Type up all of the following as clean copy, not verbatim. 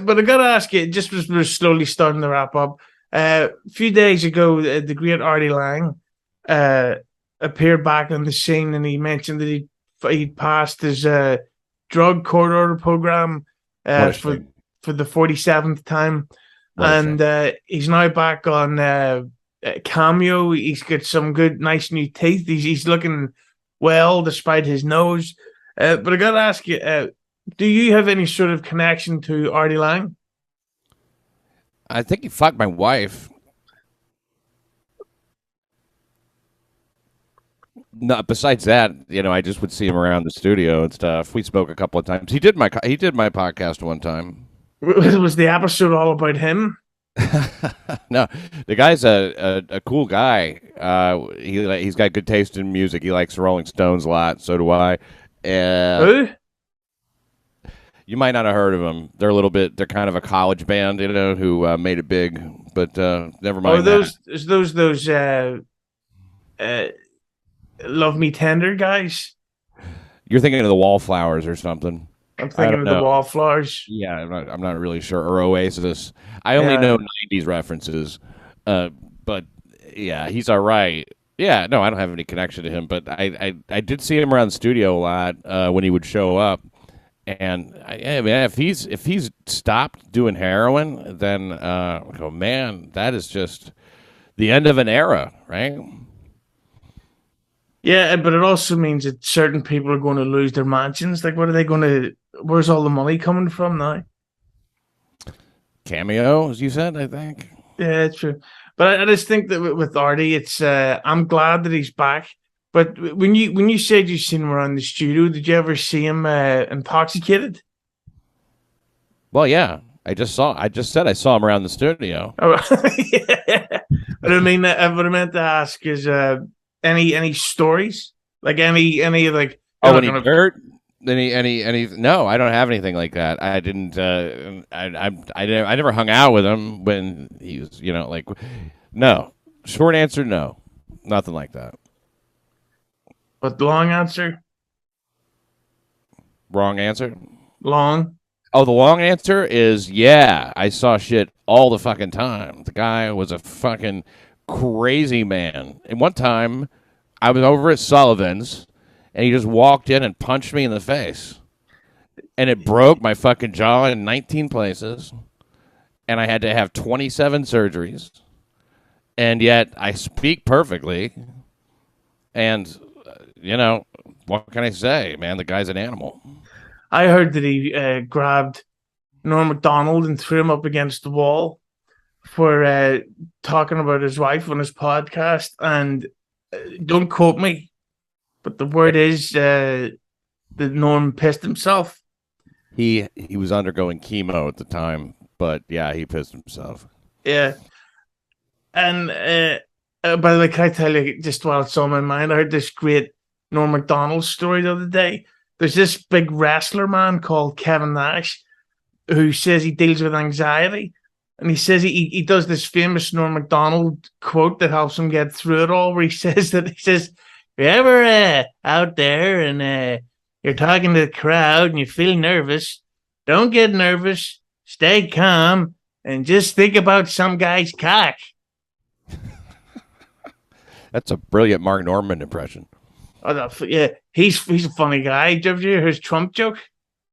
But I gotta ask you, just as we're slowly starting to wrap up. A few days ago, the great Artie Lange uh, appeared back on the scene, and he mentioned that he passed his drug court order program What a for shame. the 47th time, What a and shame. he's now back on Cameo. He's got some good, nice new teeth. He's looking well despite his nose. But I gotta ask you, do you have any sort of connection to Artie Lange? I think he fucked my wife. No, besides that, I just would see him around the studio and stuff. We spoke a couple of times. He did my podcast one time. Was the episode all about him? No, the guy's a cool guy. He's got good taste in music. He likes the Rolling Stones a lot. So do I. Who? You might not have heard of them. They're kind of a college band, who made it big. But never Oh, mind that. those uh, Love Me Tender guys. You're thinking of the Wallflowers or something. I'm I thinking don't of the know. Wallflowers. Yeah, I'm not really sure. Or Oasis. I only Yeah, know '90s references. But yeah, he's all right. Yeah, no, I don't have any connection to him, but I did see him around the studio a lot when he would show up. And I mean, if he's stopped doing heroin, then I go, man, that is just the end of an era, right? yeah, but it also means that certain people are going to lose their mansions. Like, what are they going to? Where's all the money coming from now? Cameo, as you said, I think. Yeah, it's true. But I just think that with Artie, it's I'm glad that he's back. But when you said you seen him around the studio, did you ever see him intoxicated? Well, yeah, I just said I saw him around the studio. Oh, yeah. But I mean, what I meant to ask is, any stories, like any like you're Oh, not when he gonna. dirt, any? No, I don't have anything like that. I didn't. I never hung out with him when he was, like. No. Short answer, no, nothing like that. But the long answer, Wrong answer. long. Oh, the long answer is yeah. I saw shit all the fucking time. The guy was a fucking crazy man. And one time, I was over at Sullivan's, and he just walked in and punched me in the face, and it broke my fucking jaw in 19 places, and I had to have 27 surgeries, and yet I speak perfectly, and what can I say, man? The guy's an animal. I heard that he grabbed Norm Macdonald and threw him up against the wall for talking about his wife on his podcast. And don't quote me, but the word is that Norm pissed himself. He was undergoing chemo at the time, but yeah, he pissed himself. Yeah. And by the way, can I tell you just while it's on my mind? I heard this great Norm Macdonald story the other day. There's this big wrestler man called Kevin Nash who says he deals with anxiety. And he says he does this famous Norm Macdonald quote that helps him get through it all, where he says, if you're ever out there and you're talking to the crowd and you feel nervous, don't get nervous, stay calm, and just think about some guy's cock. That's a brilliant Mark Norman impression. Oh, yeah, he's a funny guy. Did you ever hear his Trump joke?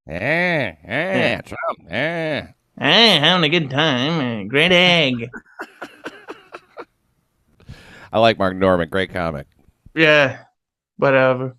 Trump, Having a good time. Great egg. I like Mark Norman. Great comic. Yeah, whatever.